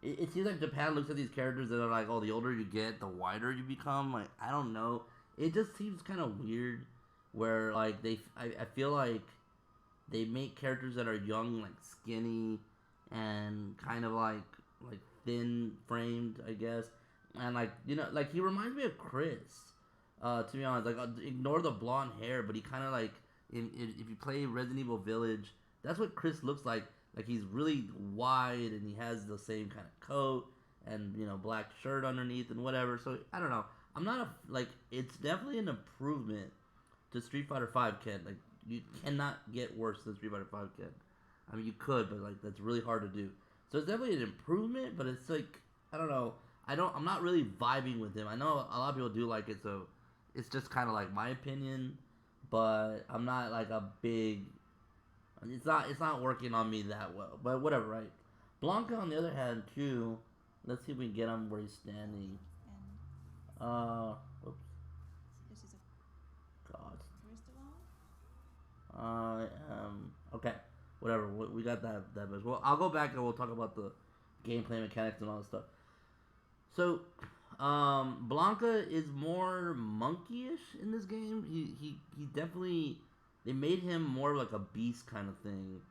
it seems like Japan looks at these characters that are like, oh, the older you get, the wider you become. Like, I don't know. It just seems kind of weird, where like I feel like they make characters that are young, like skinny, and kind of like thin framed, I guess. And like like he reminds me of Chris. To be honest, like ignore the blonde hair, but he kind of like if you play Resident Evil Village, that's what Chris looks like. Like he's really wide and he has the same kind of coat and black shirt underneath and whatever. So I don't know. I'm not like it's definitely an improvement to Street Fighter Five, Kid. Like you cannot get worse than Street Fighter Five, Kid. I mean, you could, but like that's really hard to do. So it's definitely an improvement, but it's like I don't know. I'm not really vibing with him. I know a lot of people do like it, so it's just kind of like my opinion. But I'm not like a big. It's not working on me that well. But whatever, right? Blanca, on the other hand, too. Let's see if we can get him where he's standing. Uh, oops. God. Okay. Whatever. We got that. Well, I'll go back and we'll talk about the gameplay mechanics and all that stuff. So, Blanca is more monkeyish in this game. He definitely they made him more like a beast kind of thing.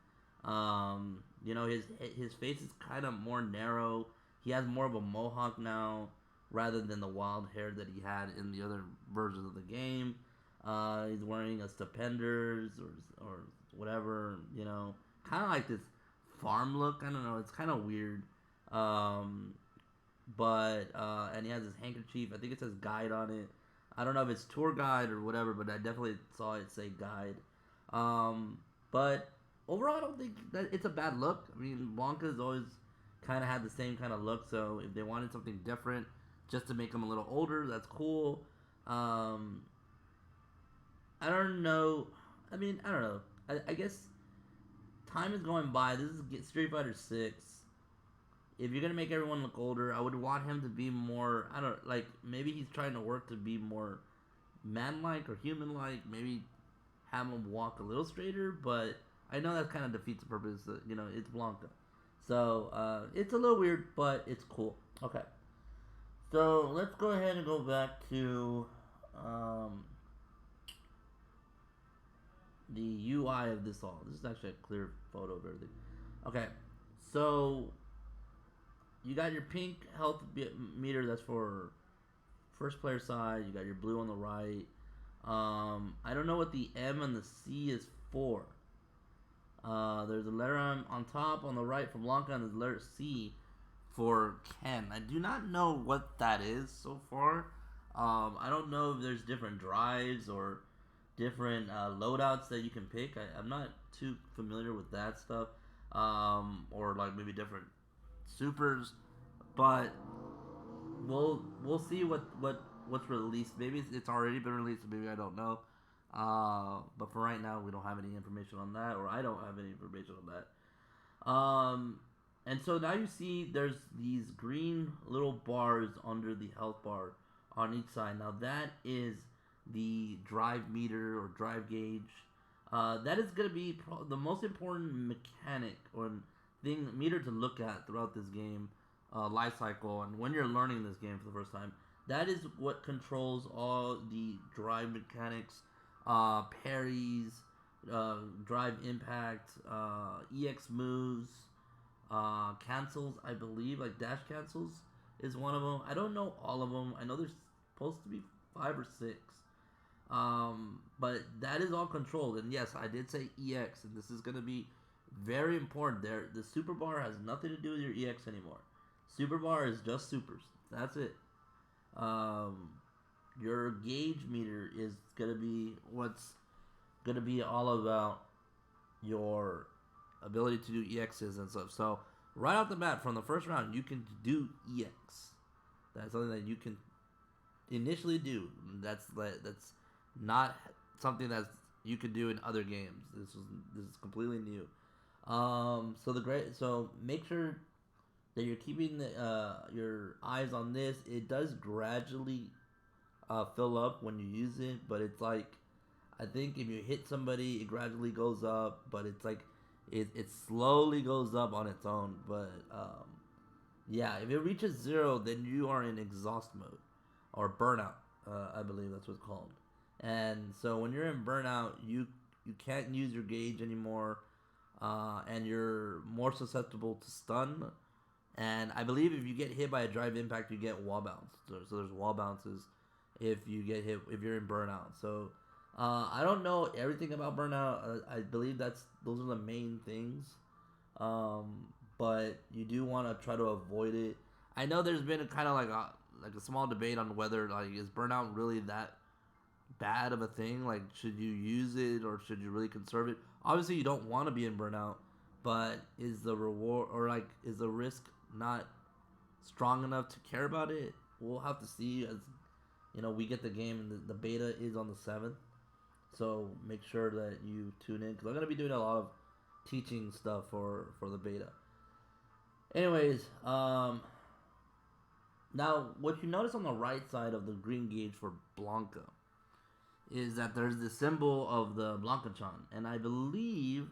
His face is kind of more narrow. He has more of a mohawk now rather than the wild hair that he had in the other versions of the game. He's wearing a stupenders or whatever, kind of like this farm look. I don't know. It's kind of weird. Um, and he has his handkerchief. I think it says guide on it. I don't know if it's tour guide or whatever, but I definitely saw it say guide. But overall, I don't think that it's a bad look. I mean, Blanca's always kind of had the same kind of look, so if they wanted something different just to make him a little older, that's cool. Um, I don't know. I mean, I don't know. I guess time is going by. This is Street Fighter 6. If you're gonna make everyone look older, I would want him to be more. I don't like. Maybe he's trying to work to be more man-like or human-like. Maybe have him walk a little straighter. But I know that kind of defeats the purpose. It's Blanca, so it's a little weird, but it's cool. Okay, so let's go ahead and go back to um, the UI of this all. This is actually a clear photo of everything. Okay, so you got your pink health meter. That's for first player side. You got your blue on the right. I don't know what the M and the C is for. There's a letter M on top on the right for Blanca, and there's a letter C for Ken. I do not know what that is so far. I don't know if there's different drives or different loadouts that you can pick. I'm not too familiar with that stuff. Or like maybe different supers, but we'll see what's released. Maybe it's already been released. Maybe I don't know. But for right now, we don't have any information on that, or I don't have any information on that. And so now you see there's these green little bars under the health bar on each side. Now that is the drive meter or drive gauge. That is going to be the most important mechanic or thing meter to look at throughout this game life cycle, and when you're learning this game for the first time, that is what controls all the drive mechanics, parries, drive impact, EX moves, cancels. I believe like dash cancels is one of them. I don't know all of them. I know there's supposed to be 5 or 6. But that is all controlled, and yes, I did say EX, and this is going to be very important. There, the super bar has nothing to do with your EX anymore. Super bar is just supers. That's it. Your gauge meter is gonna be what's gonna be all about your ability to do EXs and stuff. So right off the bat, from the first round, you can do EX. That's something that you can initially do. That's not something that you could do in other games. This is completely new. So make sure that you're keeping your eyes on this. It does gradually fill up when you use it, but it's like I think if you hit somebody, it gradually goes up, but it's like it slowly goes up on its own. But Yeah, if it reaches 0, then you are in exhaust mode or burnout. I believe that's what it's called. And so when you're in burnout, you can't use your gauge anymore, and you're more susceptible to stun. And I believe if you get hit by a drive impact, you get wall bounce. So there's wall bounces if you get hit if you're in burnout. So I don't know everything about burnout. I believe those are the main things. Um, but you do want to try to avoid it. I know there's been a kind of like a small debate on whether like is burnout really that bad of a thing. Like, should you use it or should you really conserve it? Obviously, you don't want to be in burnout, but is the reward or like is the risk not strong enough to care about it? We'll have to see as we get the game and the beta is on the 7th. So make sure that you tune in because I'm gonna be doing a lot of teaching stuff for the beta. Anyways, now what you notice on the right side of the green gauge for Blanca is that there's the symbol of the Blancachon, and I believe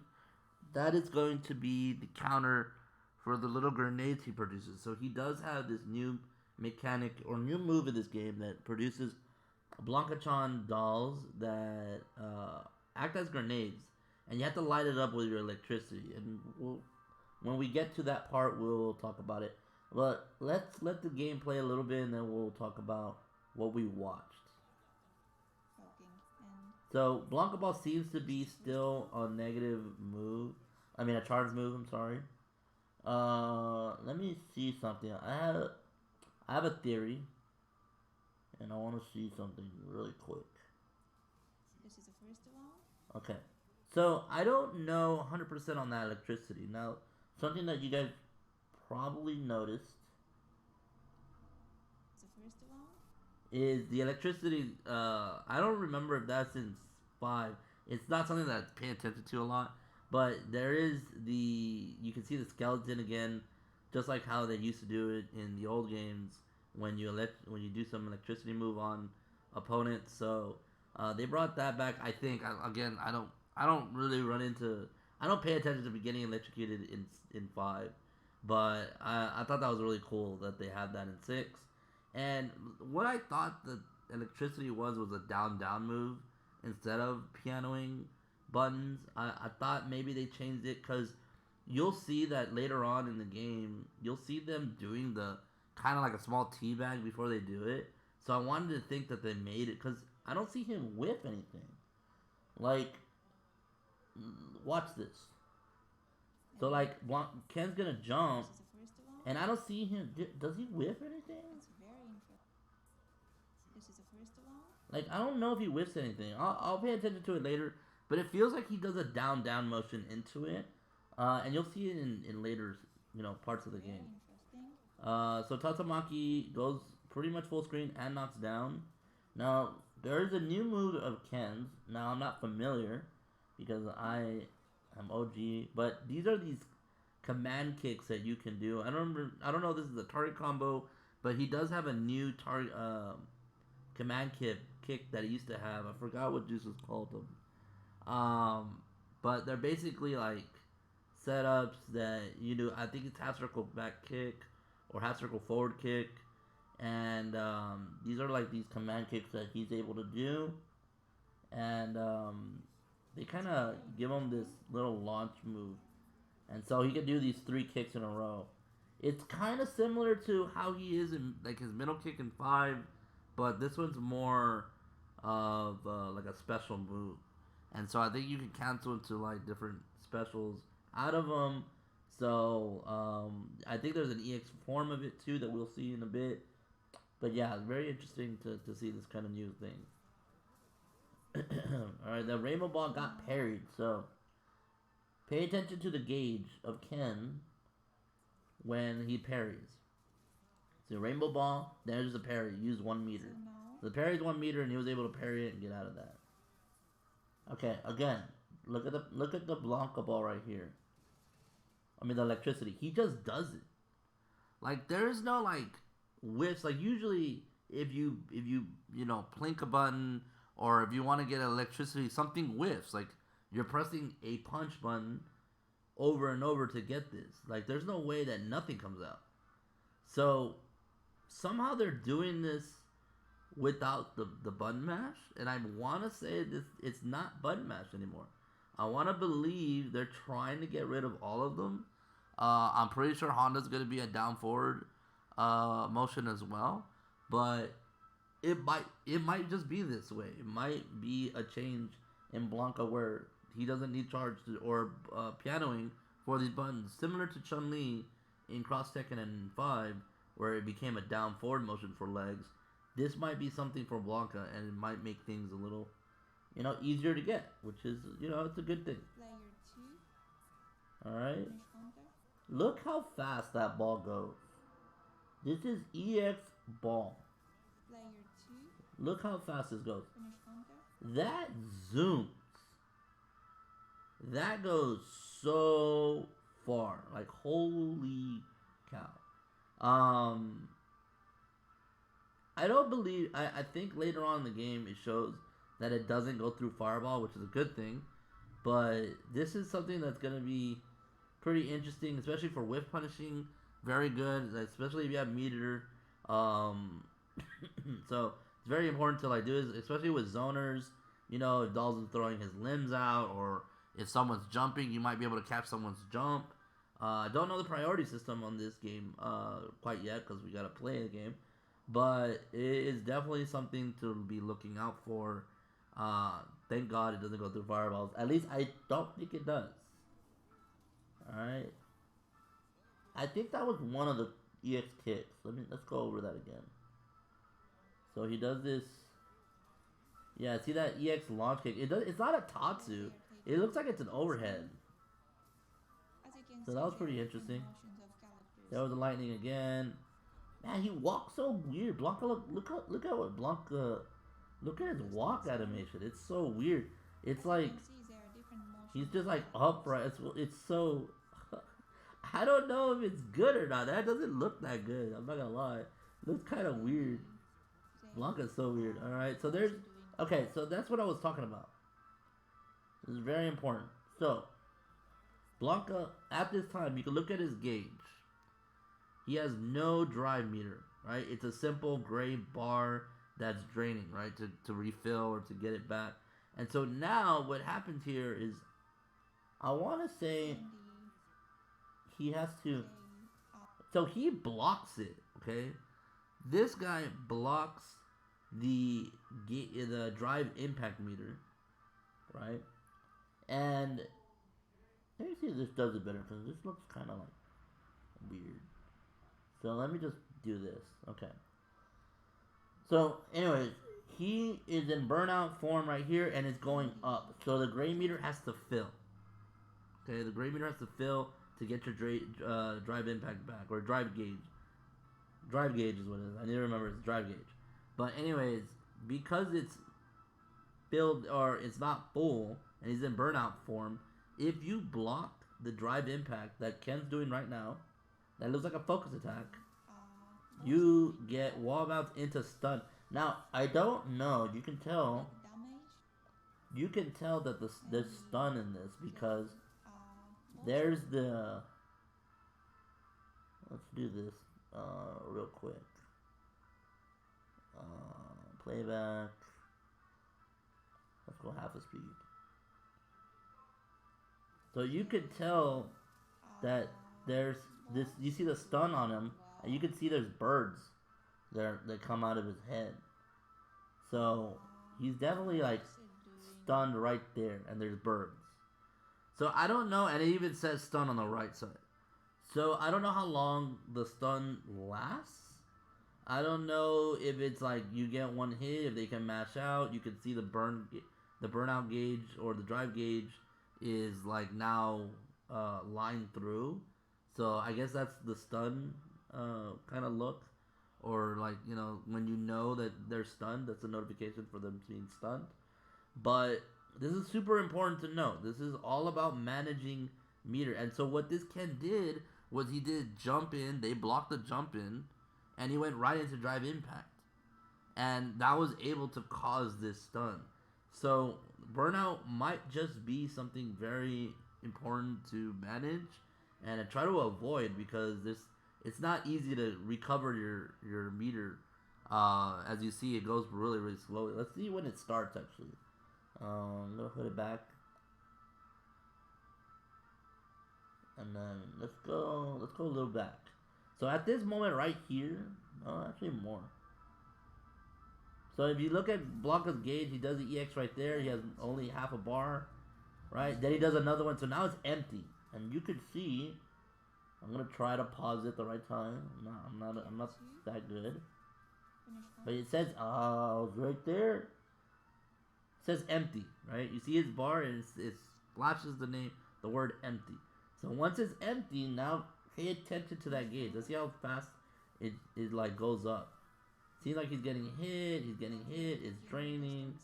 that is going to be the counter for the little grenades he produces. So he does have this new mechanic or new move in this game that produces Blancachon dolls that act as grenades, and you have to light it up with your electricity. And when we get to that part, we'll talk about it. But let's let the game play a little bit, and then we'll talk about what we watched. So Blanca Ball seems to be still a negative move. I mean a charge move. I'm sorry. Let me see something. I have a theory, and I want to see something really quick. This is the first one. Okay. So I don't know 100% on that electricity. Now, something that you guys probably noticed The first one is the electricity. I don't remember if that's in 5. It's not something that I pay attention to a lot, but there is you can see the skeleton again, just like how they used to do it in the old games when you do some electricity move on opponents. So they brought that back. I think again I don't really I don't pay attention to getting electrocuted in 5, but I thought that was really cool that they had that in 6. And what I thought the electricity was a down move instead of pianoing buttons. I thought maybe they changed it because you'll see that later on in the game, you'll see them doing the kind of like a small teabag before they do it. So I wanted to think that they made it because I don't see him whip anything. Like, watch this. So like Ken's gonna jump, This is the first one. and I don't see him. Does he whip anything? It's very interesting. This is the first one. Like I don't know if he whips anything. I'll pay attention to it later. But it feels like he does a down motion into it, and you'll see it in later parts of the Very game. interesting. So Tatamaki goes pretty much full screen and knocks down. Now there is a new move of Ken's. Now I'm not familiar because I am OG, but these are these command kicks that you can do. I don't know if this is a target combo, but he does have a new target command kick that he used to have. I forgot what Juice was called them. But they're basically like setups that you do. I think it's half circle back kick or half circle forward kick, and these are like these command kicks that he's able to do, and they kind of give him this little launch move, and so he can do these 3 kicks in a row. It's kind of similar to how he is in like his middle kick in 5, but this one's more of like a special move. And so I think you can cancel into like different specials out of them. So I think there's an EX form of it too that we'll see in a bit. But yeah, it's very interesting to see this kind of new thing. Alright, the Rainbow Ball got parried. So pay attention to the gauge of Ken when he parries. So Rainbow Ball, there's a parry. Use 1 meter. So now, The parry is 1 meter and he was able to parry it and get out of that. Okay, again, look at the Blanca ball right here. I mean the electricity. He just does it. Like there's no like whiffs. Like usually if you plink a button or if you want to get electricity, something whiffs. Like you're pressing a punch button over and over to get this. Like there's no way that nothing comes out. So somehow they're doing this without the button mash, and I want to say this it's not button mash anymore. I want to believe they're trying to get rid of all of them. I'm pretty sure Honda's going to be a down forward motion as well, but it might just be this way. It might be a change in Blanca where he doesn't need charge or pianoing for these buttons, similar to Chun Li in Cross Tekken and 5, where it became a down forward motion for legs. This might be something for Blanca, and it might make things a little, easier to get, which is, it's a good thing. Player 2. All right. Finish counter. Look how fast that ball goes. This is EX ball. Player 2. Look how fast this goes. Finish counter. That zooms. That goes so far. Like, holy cow. I don't believe. I think later on in the game it shows that it doesn't go through Fireball, which is a good thing. But this is something that's going to be pretty interesting, especially for whiff punishing. Very good, especially if you have meter. So it's very important to do this, especially with zoners. If Dalton's throwing his limbs out, or if someone's jumping, you might be able to catch someone's jump. I don't know the priority system on this game quite yet because we gotta play the game, but it is definitely something to be looking out for. Thank God it doesn't go through fireballs. At least I don't think it does. All right. I think that was one of the EX kicks. Let's go over that again. So he does this. Yeah, see that EX launch kick? It's not a Tatsu. It looks like it's an overhead. So that was pretty interesting. There was the lightning again. Man, he walks so weird. Blanca, look at what Blanca. Look at his walk animation. It's so weird. It's like he's just like upright. It's so. I don't know if it's good or not. That doesn't look that good. I'm not gonna lie. It looks kind of weird. Blanca's so weird. All right, so there's. Okay, so that's what I was talking about. This is very important. So, Blanca, at this time, you can look at his gauge. He has no drive meter, right? It's a simple gray bar that's draining, right? To refill or to get it back. And so now what happens here is, I want to say he has to, so he blocks it, okay? This guy blocks the drive impact meter, right? And let me see if this does it better, because this looks kind of like weird. So let me just do this. Okay. So anyways, he is in burnout form right here, and it's going up. So the gray meter has to fill. Okay, the gray meter has to fill to get your drive impact back, or drive gauge. Drive gauge is what it is. I need to remember it's drive gauge. But anyways, because it's filled, or it's not full, and he's in burnout form, if you block the drive impact that Ken's doing right now, that looks like a focus attack, you get wall bounce into stun. Now, I don't know, you can tell that there's stun in this, because there's the, let's do this real quick. Playback. Let's go half the speed. So you could tell that there's this. You see the stun on him, and you can see there's birds there that come out of his head. So he's definitely stunned right there, and there's birds. So I don't know, and it even says stun on the right side. So I don't know how long the stun lasts. I don't know if it's you get one hit, if they can mash out. You can see the burnout gauge or the drive gauge is now lined through. So I guess that's the stun kind of look, or when you know that they're stunned, that's a notification for them being stunned. But this is super important to know. This is all about managing meter. And so what this Ken did was he did jump in. They blocked the jump in, and he went right into drive impact, and that was able to cause this stun. So burnout might just be something very important to manage and try to avoid, because it's not easy to recover your meter. As you see, it goes really slowly. Let's see when it starts actually. I'm gonna put it back, and then let's go a little back. So at this moment right here, no, actually more. So if you look at Blanca's gauge, he does the EX right there. He has only half a bar, right? Then he does another one. So now it's empty, and you could see. I'm gonna try to pause it the right time. I'm not that good. But it says, right there. It says empty, right? You see his bar, and it flashes the word empty. So once it's empty, now pay attention to that gauge. Let's see how fast it like goes up. Seems like he's getting hit, it's draining,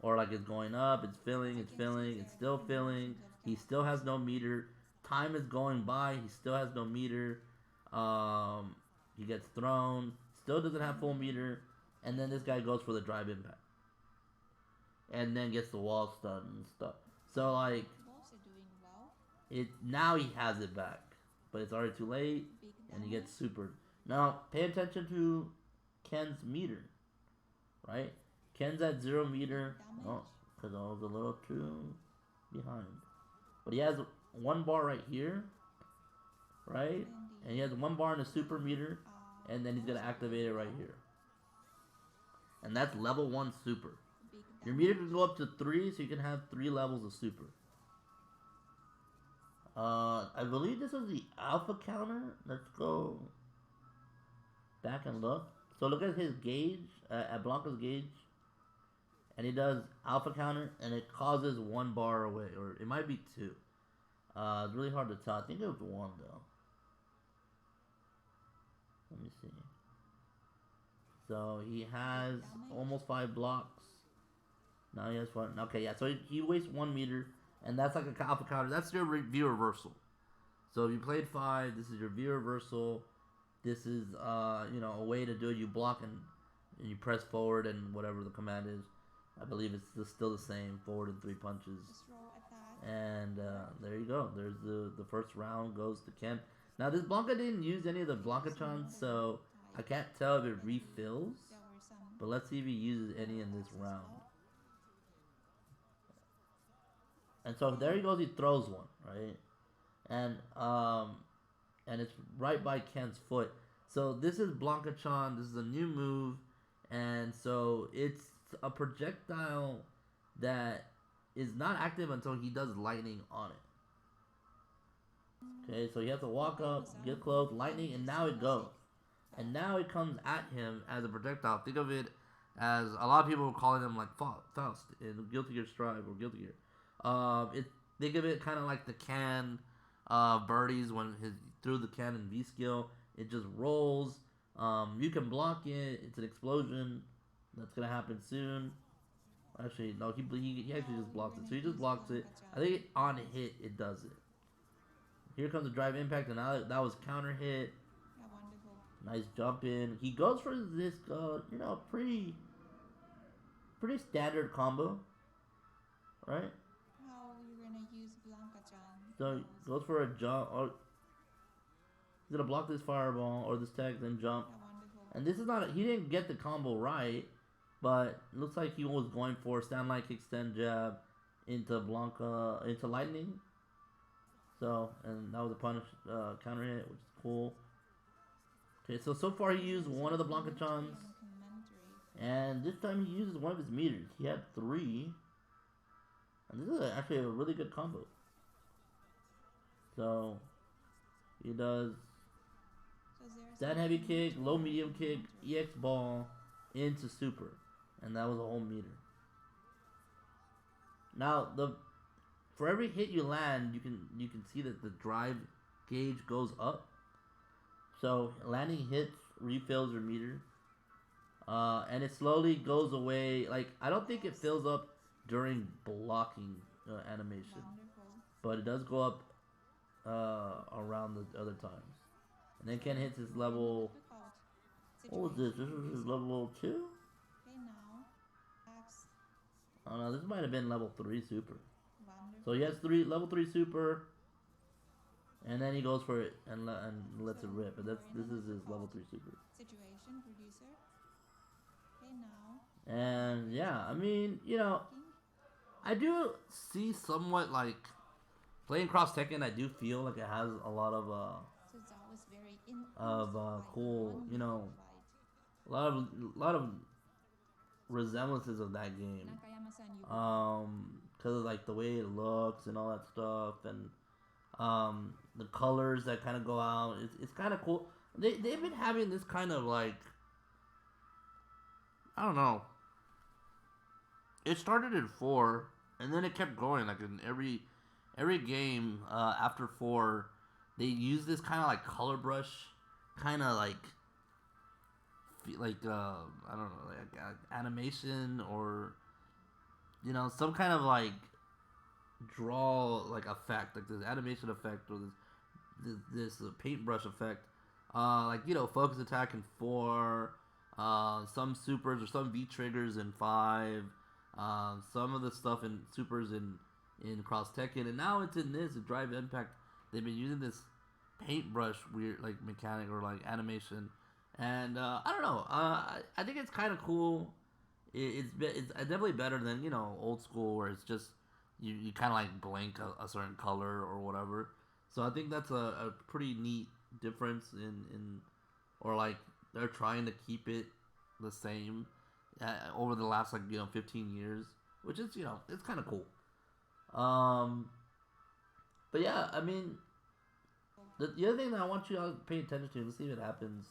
or like it's going up, it's filling, it's still filling. He still has no meter. Time is going by, he still has no meter. He gets thrown, still doesn't have full meter, and then this guy goes for the drive impact, and then gets the wall stun and stuff. So like, it now he has it back, but it's already too late, and he gets supered. Now pay attention to Ken's meter, right? Ken's at 0 meter. Oh, because I was a little too behind. But he has 1 bar right here, right? And he has 1 bar in the super meter, and then he's gonna activate it right here. And that's level 1 super. Your meter can go up to 3, so you can have 3 levels of super. I believe this is the alpha counter. Let's go back and look. So look at his gauge, at Blanca's gauge, and he does alpha counter, and it causes 1 bar away, or it might be 2. It's really hard to tell. I think it was 1 though. Let me see. So he has almost 5 blocks. Now he has 1. Okay, yeah. So he wastes 1 meter, and that's like a alpha counter. That's your view reversal. So if you played 5, this is your view reversal. This is, a way to do it. You block and you press forward and whatever the command is. I believe it's still the same. Forward and 3 punches. And there you go. There's the first round goes to Ken. Now this Blanca didn't use any of the Blanca-chans, so I can't tell if it refills. But let's see if he uses any in this round. And so there he goes. He throws one, right? And it's right by Ken's foot. So this is Blanca-chan. This is a new move, and so it's a projectile that is not active until he does lightning on it. Okay, so you have to walk up, get close, lightning, and now it goes. And now it comes at him as a projectile. Think of it as a lot of people calling him like Faust in Guilty Gear Strive or Guilty Gear. Think of it kind of like the can birdies when he threw the can in V skill. It just rolls. You can block it. It's an explosion that's gonna happen soon. Actually, no, he actually just blocks it. So he just blocks it. I think on hit it does it. Here comes the drive impact, and now that was counter hit. Nice jump in. He goes for this, pretty standard combo, right? How you gonna use Blanca-chan? So he goes for a jump, or he's gonna block this fireball or this tag, then jump. And this is not, he didn't get the combo right, but it looks like he was going for stand light, extend jab into Blanca, into lightning. So, and that was a punish counter hit, which is cool. Okay, so far he used one of the Blanca-chans, and this time he uses one of his meters. He had 3, and this is actually a really good combo. So he does stand heavy kick, low medium kick, EX ball into super, and that was a whole meter. Now for every hit you land, you can see that the drive gauge goes up. So landing hits refills your meter, and it slowly goes away. Like, I don't think it fills up during blocking animation, but it does go up around the other times. And then Ken hits his level. What was this? This was his level 2? Oh no, this might have been level 3 super. So he has level 3 super. And then he goes for it and lets it rip. But this is his level 3 super. Situation producer. Okay, now. And yeah, I mean, you know, I do see somewhat like playing Cross Tekken. I do feel like it has a lot of So it's always very cool, you know, a lot of resemblances of that game. Nakayama-san, you Because of like the way it looks and all that stuff, and the colors that kind of go out. It's kind of cool. They've been having this kind of like, I don't know. It started in 4, and then it kept going. Like in every game after 4, they use this kind of like color brush, kind of like I don't know, like animation, or you know, some kind of like draw like effect, like this animation effect, or this paintbrush effect. Like, you know, focus attack in 4, some supers or some V triggers in 5, some of the stuff in supers in Cross Tekken, and now it's in this Drive Impact. They've been using this paintbrush weird like mechanic or like animation, and I don't know. I think it's kind of cool. It's definitely better than, you know, old school where it's just you kind of like blank a certain color or whatever. So I think that's a pretty neat difference in or like they're trying to keep it the same over the last, like, you know, 15 years, which is, you know, it's kind of cool. But yeah, I mean, the other thing that I want you all to pay attention to, let's see if it happens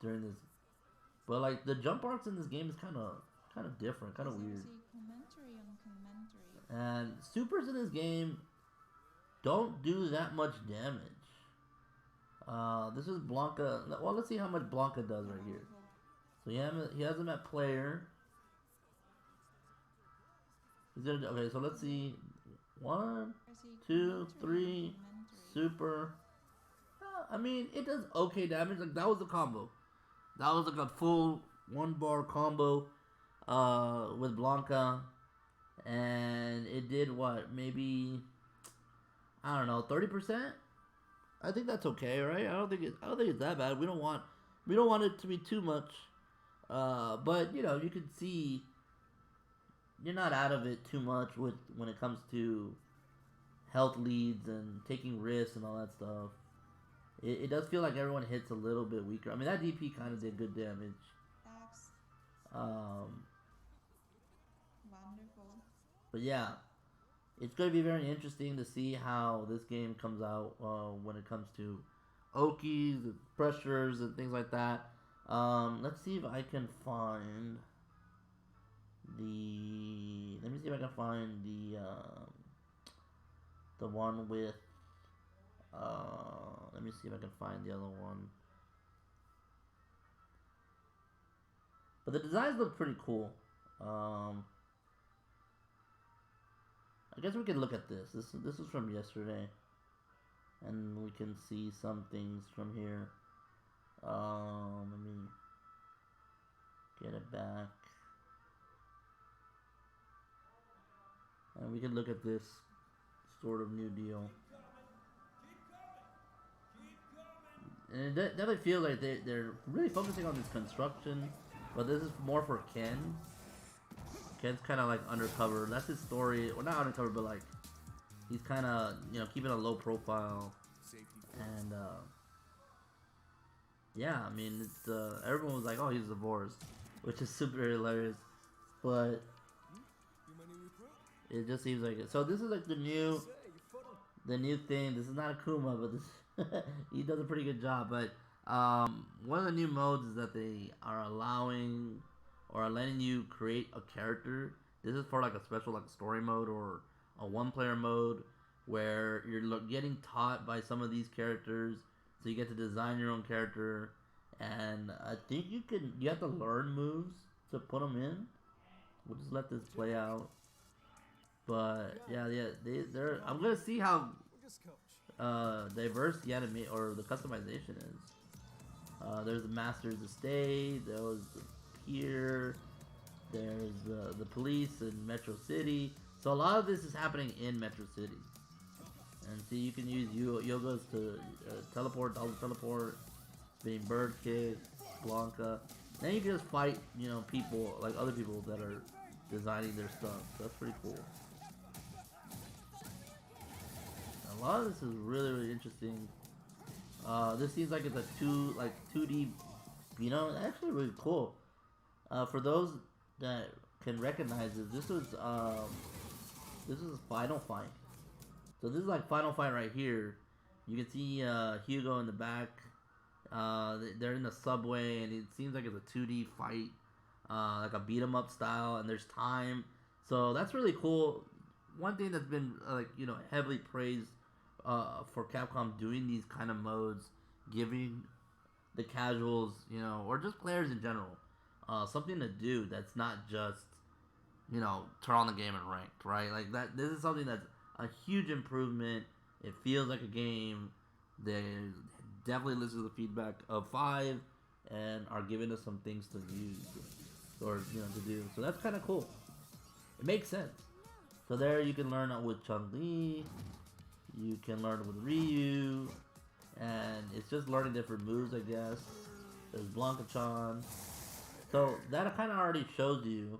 during this. But like the jump arcs in this game is kind of different, kind of weird. Commentary on commentary. And supers in this game don't do that much damage. This is Blanca. Well, let's see how much Blanca does right here. So he has him at player. Okay, so let's see. 1, 2, 3, super. I mean, it does okay damage. Like, that was the combo. That was like a full 1-bar combo with Blanca. And it did what? Maybe, I don't know, 30%? I think that's okay, right? I don't think it's that bad. We don't want it to be too much. But you know, you can see you're not out of it too much when it comes to health leads and taking risks and all that stuff. It does feel like everyone hits a little bit weaker. I mean, that DP kind of did good damage. Wonderful. But yeah, it's going to be very interesting to see how this game comes out when it comes to Okies and pressures and things like that. Let's see if I can find the. Let me see if I can find the one with. Let me see if I can find the other one. But the designs look pretty cool. I guess we can look at this. This is from yesterday, and we can see some things from here. Let me get it back, and we can look at this sort of new deal. And it definitely feels like they're really focusing on this construction, but this is more for Ken. Ken's kind of like undercover. That's his story. Well, not undercover, but like he's kind of, you know, keeping a low profile. And yeah, I mean, it's everyone was like, oh, he's divorced, which is super hilarious. But it just seems like it. So this is like the new thing. This is not Akuma, but this he does a pretty good job. But one of the new modes is that they are allowing or are letting you create a character. This is for like a special like story mode or a one-player mode where you're getting taught by some of these characters, so you get to design your own character. And I think you have to learn moves to put them in. We'll just let this play out. But yeah, they're. I'm gonna see how diverse the anime or the customization is. There's the Master's Estate. There was here. There's the police in Metro City. So a lot of this is happening in Metro City, And see, you can use yogas to teleport, double teleport, spinning bird kick, Blanca. Then you can just fight, you know, people, like other people that are designing their stuff. So that's pretty cool. A lot of this is really, really interesting. This seems like it's a 2D, you know, actually really cool. For those that can recognize this is Final Fight. So this is like Final Fight right here. You can see Hugo in the back. They're in the subway, and it seems like it's a 2D fight, like a beat 'em up style, and there's time. So that's really cool. One thing that's been like, you know, heavily praised for Capcom doing these kind of modes, giving the casuals, you know, or just players in general, something to do that's not just, you know, turn on the game and ranked, right? Like that. This is something that's a huge improvement. It feels like a game. They definitely listen to the feedback of 5 and are giving us some things to use or, you know, to do. So that's kind of cool. It makes sense. So there you can learn with Chun-Li. You can learn with Ryu. And it's just learning different moves, I guess. There's Blanca-chan. So that kind of already shows you,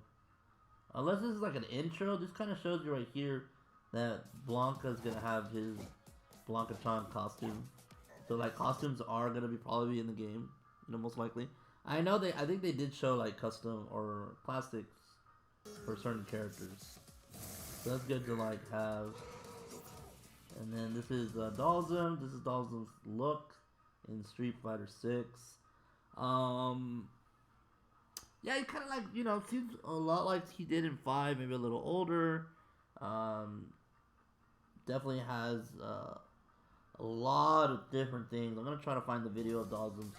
unless this is like an intro, this kind of shows you right here that Blanca's gonna have his Blanca-chan costume. So like costumes are gonna be probably in the game, you know, most likely. I think they did show like custom or plastics for certain characters. So that's good to like have. And then this is Dalzum. This is Dalzum's look in Street Fighter 6. Yeah, he kind of like, you know, seems a lot like he did in 5, maybe a little older. Definitely has a lot of different things. I'm gonna try to find the video of Dalzum's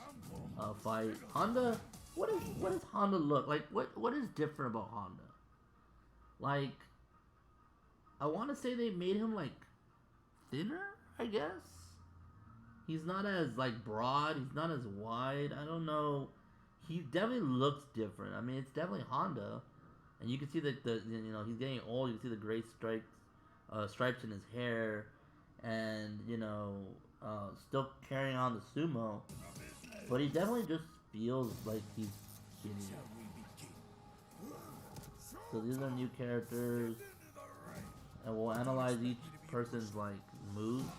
fight. Honda, what does Honda look like? What is different about Honda? Like, I want to say they made him like thinner, I guess. He's not as like broad. He's not as wide. I don't know. He definitely looks different. I mean, it's definitely Honda, and you can see that the you know, he's getting old. You can see the gray stripes in his hair, and you know, still carrying on the sumo, but he definitely just feels like he's skinny. So these are new characters, and we'll analyze each person's like moves.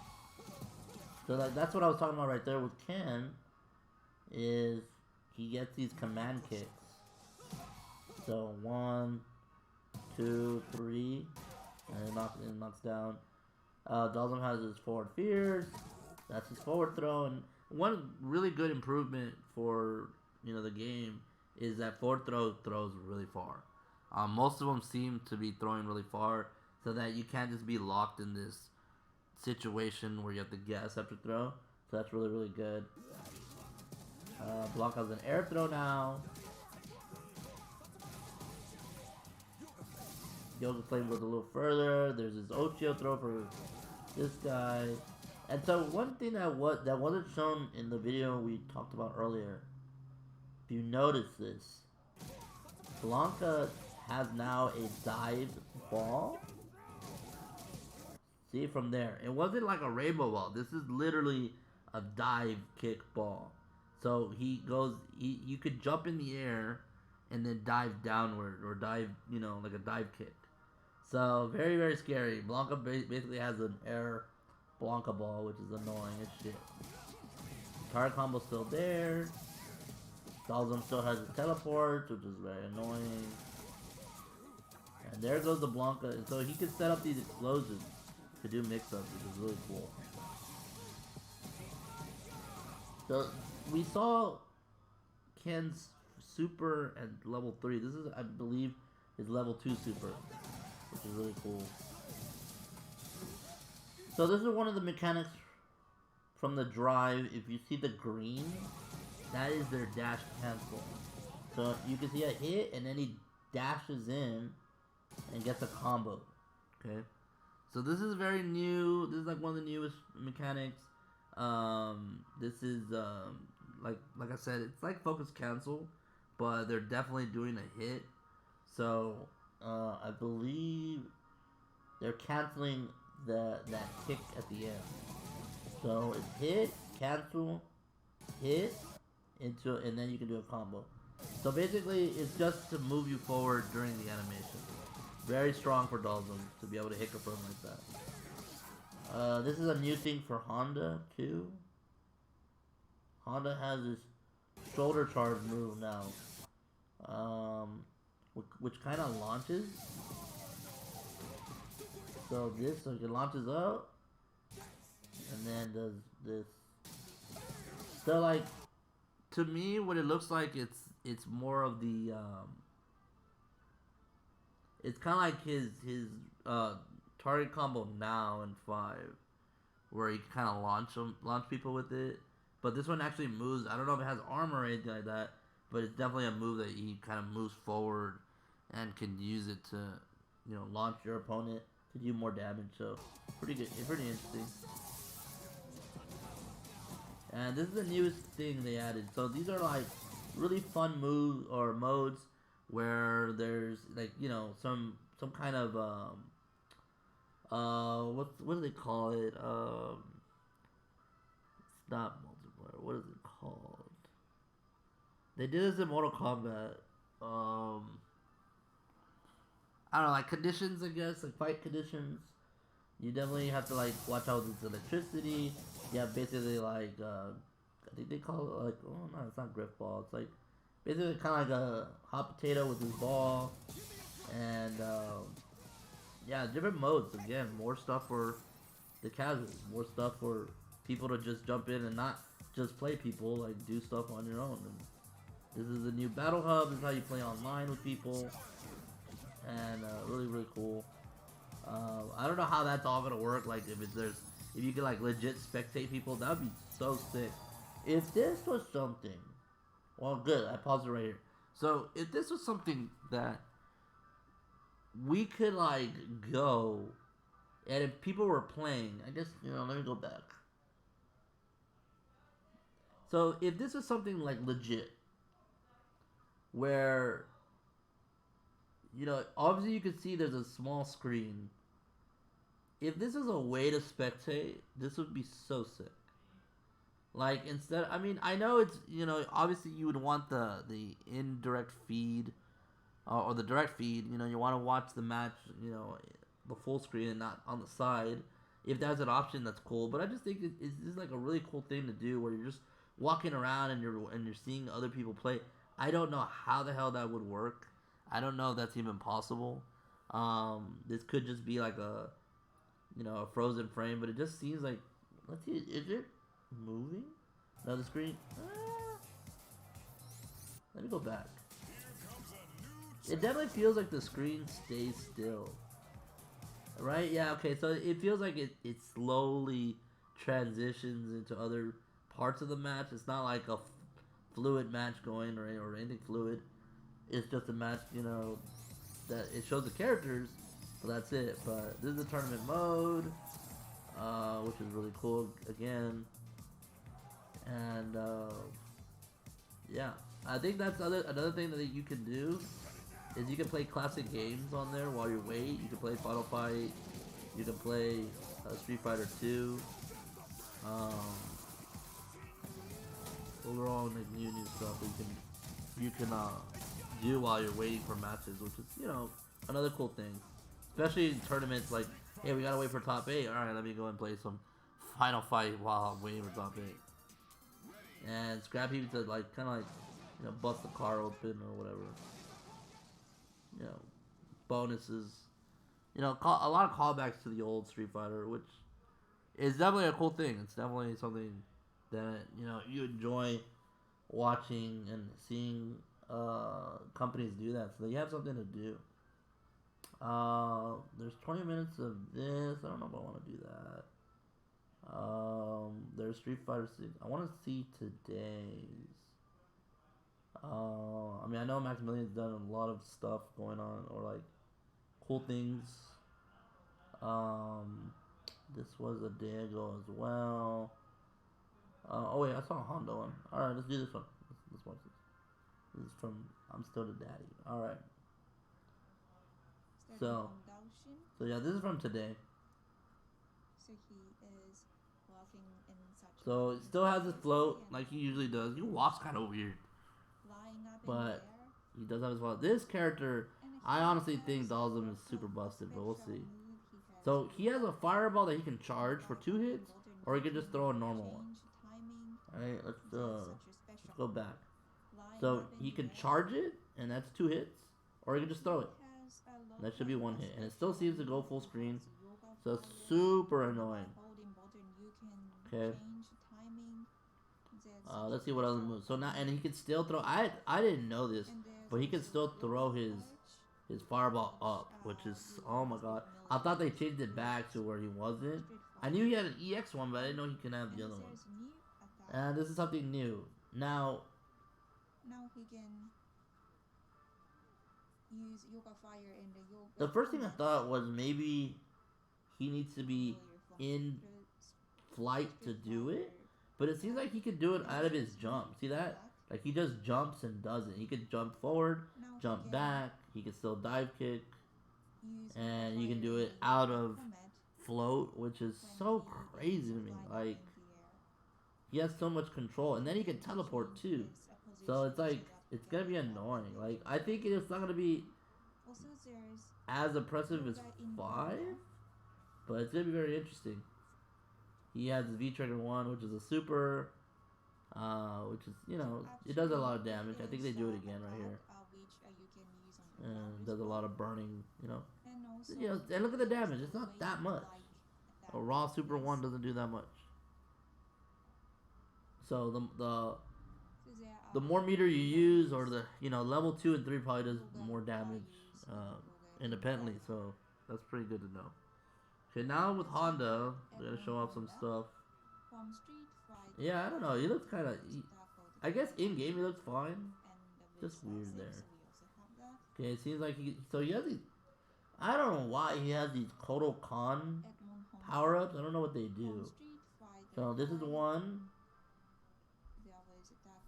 So that's what I was talking about right there with Ken, is he gets these command kicks. So 1, 2, 3, and it knocks down. Dalzum has his forward fears. That's his forward throw. And one really good improvement for, you know, the game is that forward throw throws really far. Most of them seem to be throwing really far, so that you can't just be locked in this situation where you have to guess after throw. So that's really, really good. Blanc has an air throw now. Yoga Flame goes a little further. There's his Ochio throw for this guy. And so one thing that wasn't shown in the video we talked about earlier, if you notice this, Blanca has now a dive ball. See, from there, it wasn't like a rainbow ball. This is literally a dive kick ball. So you could jump in the air and then dive downward, or dive, you know, like a dive kick. So very, very scary. Blanca basically has an air Blanca ball, which is annoying as shit. Target combo's still there. Dalzum still has his teleport, which is very annoying. And there goes the Blanca. And so he can set up these explosions to do mix-ups, which is really cool. So we saw Ken's super at level 3. This is, I believe, his level 2 super, which is really cool. So this is one of the mechanics from the drive. If you see the green, that is their dash cancel. So you can see a hit, and then he dashes in and gets a combo. Okay. So this is very new. This is like one of the newest mechanics. This is like I said, it's like focus cancel, but they're definitely doing a hit. So I believe they're canceling that kick at the end. So it's hit, cancel, hit into, and then you can do a combo. So basically, it's just to move you forward during the animation. Very strong for Dalsum to be able to hit confirm like that. This is a new thing for Honda too. Honda has this shoulder charge move now, which kind of launches. So this, like it launches up, and then does this. So like, to me, what it looks like, it's more of the it's kind of like his target combo now in 5, where he kind of launch people with it. But this one actually moves. I don't know if it has armor or anything like that, but it's definitely a move that he kind of moves forward and can use it to, launch your opponent to do more damage. So pretty good. It's pretty interesting. And this is the newest thing they added. So these are like really fun moves or modes where there's like some kind of what do they call it? It's not multiplayer. What is it called? They did this in Mortal Kombat. I don't know, like conditions, I guess, like fight conditions. You definitely have to like watch out with electricity. You have basically like I think they call it like, oh no, it's not grip ball. It's like basically kind of like a hot potato with this ball, and yeah, different modes. Again, more stuff for the casuals, more stuff for people to just jump in and not just play people, like do stuff on your own. And this is a new battle hub. This is how you play online with people, and really cool. I don't know how that's all gonna work. Like if you could like legit spectate people, that would be so sick. If this was something, well, good. I paused it right here. So if this was something that we could like go, and if people were playing, I guess let me go back. So if this was something like legit, where obviously you could see there's a small screen. If this is a way to spectate, this would be so sick. Like instead, I mean, I know it's obviously you would want the indirect feed or the direct feed. You want to watch the match, the full screen and not on the side. If that's an option, that's cool. But I just think it's just like a really cool thing to do, where you're just walking around and you're seeing other people play. I don't know how the hell that would work. I don't know if that's even possible. This could just be like a frozen frame, but it just seems like, let's see, is it moving? No, the screen. Let me go back. It definitely feels like the screen stays still. Right? Yeah, okay, so it feels like it slowly transitions into other parts of the match. It's not like a fluid match going or anything fluid. It's just a match, that it shows the characters, but that's it. But this is the tournament mode, which is really cool again. And yeah, I think that's another thing that you can do is you can play classic games on there while you wait. You can play Final Fight. You can play Street Fighter 2. Those are all like new stuff that you can do while you're waiting for matches, which is another cool thing. Especially in tournaments like, hey, we gotta wait for top 8. All right, let me go and play some Final Fight while I'm waiting for top 8. And scrap people to like kind of like bust the car open or whatever. Bonuses. A lot of callbacks to the old Street Fighter, which is definitely a cool thing. It's definitely something that you enjoy watching and seeing companies do that, so you have something to do. There's 20 minutes of this. I don't know if I want to do that. There's Street Fighter 6. I want to see today's. I mean, I know Maximilian's done a lot of stuff going on, or like cool things. This was a day ago as well. Oh wait, I saw a Honda one. All right, let's do this one. Let's watch this. This is from I'm Still the Daddy. All right. So yeah, this is from today. So he is walking in such So a it still has his float and like he usually does. He walks kind of weird, flying up in but the air. he does have his float. This character, And I he honestly has think Dalsum is a super busted, but we'll special see. move. So he has a Yoga fireball that he can charge for by 2 holding hits, button or he you can just can throw a normal one. change timing. Alright, There's such a special let's go back. flying So up in he the can air. charge it, and that's 2 hits, or he can just throw it. Has a lot That should be of 1 a hit, and it still special seems to go move. full He screen. has yoga So it's fire. super By annoying. holding button you can Okay. change timing. There's Let's see what other moves. So now, and he can still throw. I didn't know this, but he can still throw his fireball up, which is, oh my god. I thought they changed it back to where he wasn't. I knew he had an EX one, but I didn't know he can have the other one. And this is something new. Now he can use yoga fire in the yoga. the first thing I thought was maybe he needs to be in flight to do it, but it seems like he could do it out of his jump. See that? Like he just jumps and does it. He could jump forward, jump back. He can still dive kick, and you can do it out of float, which is so crazy to me. Like he has so much control, and then he can teleport too. So it's like it's gonna be annoying. Like I think it's not gonna be as impressive as 5, but it's gonna be very interesting. He has his V Trigger 1, which is a super, which is, you know, it does a lot of damage. I think they do it again right here. And does a lot of burning, you know. And look at the damage. It's not that much. A raw super 1 doesn't do that much. So the more meter you use, or the, you know, level 2 and 3 probably does more damage independently. So that's pretty good to know. Okay, now with Honda, we're gonna show off some stuff. Yeah, I don't know. He looks kind of. I guess in game he looks fine. Just weird there. Okay, it seems like he has these. I don't know why he has these Kodo Khan power ups. I don't know what they do. So this is 1,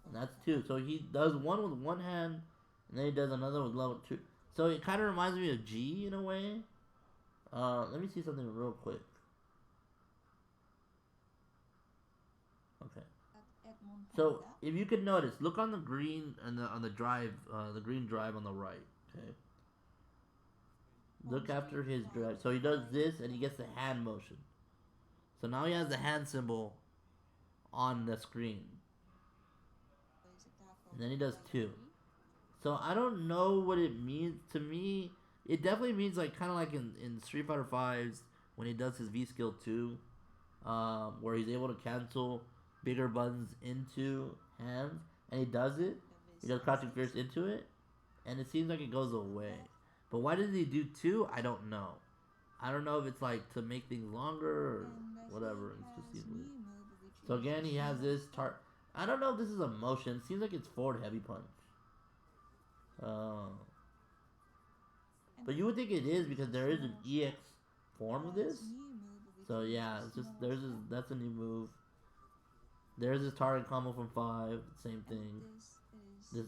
and that's 2. So he does 1 with 1 hand, and then he does another with level 2. So it kind of reminds me of G in a way. Let me see something real quick. Okay. So if you could notice, look on the green and on the drive, the green drive on the right. Okay. Look after his drive. So he does this, and he gets the hand motion. So now he has the hand symbol on the screen. And then he does 2. So I don't know what it means to me. It definitely means like kind of like in Street Fighter 5's when he does his V skill 2, where he's able to cancel bigger buttons into hands, and he does it. He does crouching fierce into it, and it seems like it goes away. But why did he do 2? I don't know. I don't know if it's like to make things longer or whatever. It just seems weird. So again, he has this I don't know if this is a motion. It seems like it's forward heavy punch. But you would think it is because there is an EX form of this. So yeah, it's just that's a new move. There's this target combo from 5, same thing.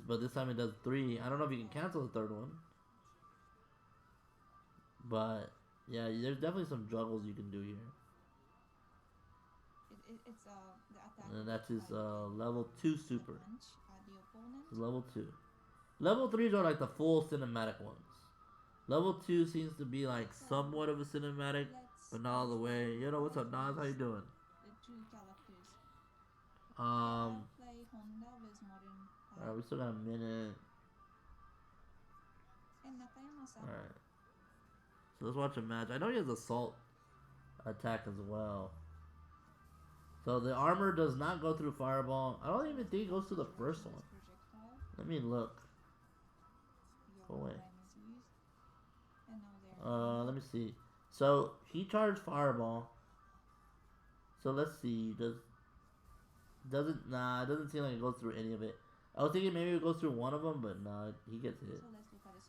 But this time it does 3. I don't know if you can cancel the 3rd one. But yeah, there's definitely some juggles you can do here. And that's his level 2 super. It's level 2. Level 3s are like the full cinematic ones. Level 2 seems to be like somewhat of a cinematic, but not all the way. You know, what's up, Nas? How you doing? Alright, we still got a minute. Alright. So let's watch a match. I know he has assault attack as well. So the armor does not go through fireball. I don't even think it goes through the first one. Let me look. Go away. Let me see. So he charged fireball. So let's see. It doesn't seem like it goes through any of it. I was thinking maybe it goes through one of them, but nah, he gets hit.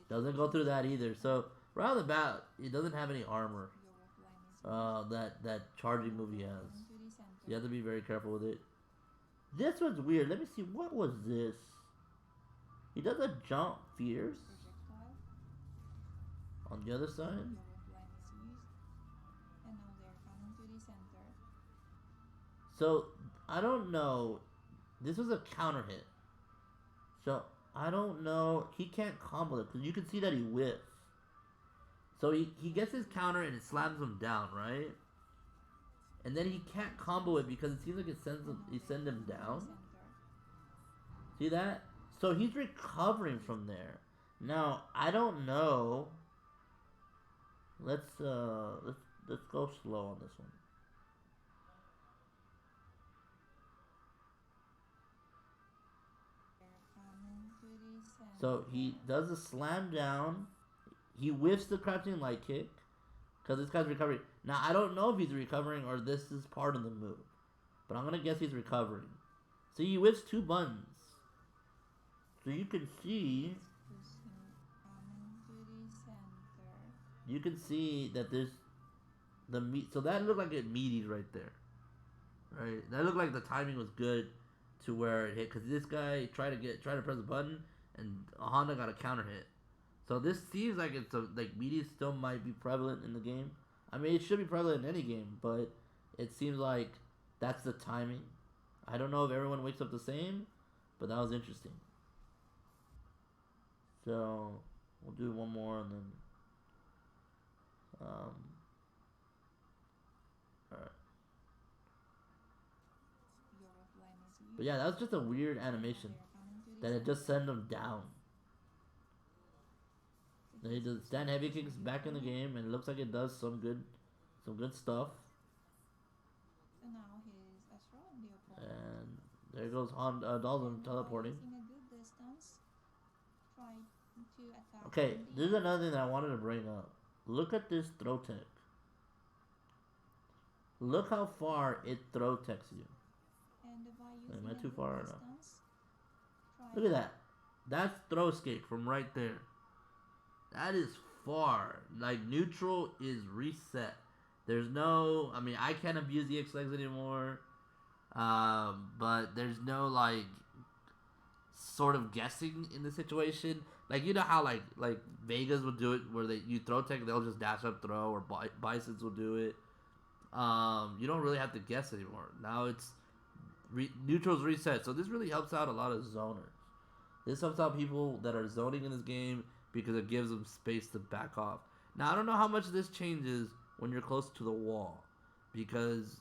Doesn't go through that either. So right off the bat, it doesn't have any armor. That charging move he has. You have to be very careful with it. This was weird. Let me see. What was this? He does a jump fierce on the other side. So I don't know. This was a counter hit. So I don't know. He can't combo it because you can see that he whiffs. So he gets his counter and it slams him down, right? And then he can't combo it because it seems like it sends him down. See that? So he's recovering from there. Now I don't know. Let's go slow on this one. So he does a slam down. He whiffs the crouching light kick because this guy's recovering. Now I don't know if he's recovering or this is part of the move, but I'm gonna guess he's recovering. So he whiffs two buttons. So you can see that there's the meat. So that looked like it meaties right there, right? That looked like the timing was good to where it hit because this guy tried to press a button and Honda got a counter hit. So this seems like it's like meaties still might be prevalent in the game. I mean, it should be prevalent in any game, but it seems like that's the timing. I don't know if everyone wakes up the same, but that was interesting. So we'll do one more and then um, all right. But yeah, that was just a weird animation that it just sent him down. Then he does stand heavy kicks back in the game, and it looks like it does some good stuff. And there goes Dalton teleporting. Okay, this is another thing that I wanted to bring up. Look at this throw tech. Look how far it throw techs you. Am I too far or no? Look at that. That's throw escape from right there. That is far. Like neutral is reset. There's no. I mean, I can't abuse the X legs anymore. But there's no like sort of guessing in the situation. Like you know how like Vegas would do it where you throw tech, they'll just dash up throw, or Bisons will do it. You don't really have to guess anymore. Now it's neutrals reset, so this really helps out a lot of zoners. This helps out people that are zoning in this game because it gives them space to back off. Now I don't know how much this changes when you're close to the wall, because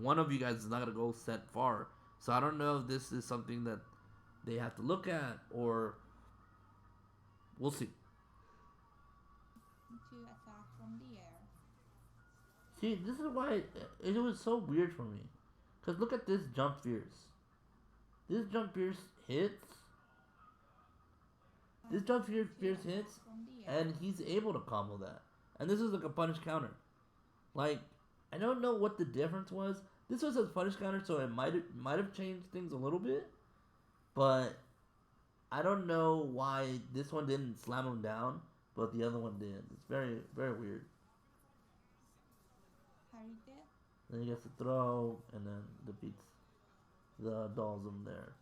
one of you guys is not gonna go set far. So I don't know if this is something that they have to look at, or we'll see. See, this is why it was so weird for me. Cause look at this jump fierce. This jump fierce hits. This jump fierce hits, and he's able to combo that. And this is like a punish counter. Like I don't know what the difference was. This was a punish counter, so it might have changed things a little bit, but I don't know why this one didn't slam him down, but the other one did. It's very very weird. Then he gets to throw, and then defeats the dolls in there.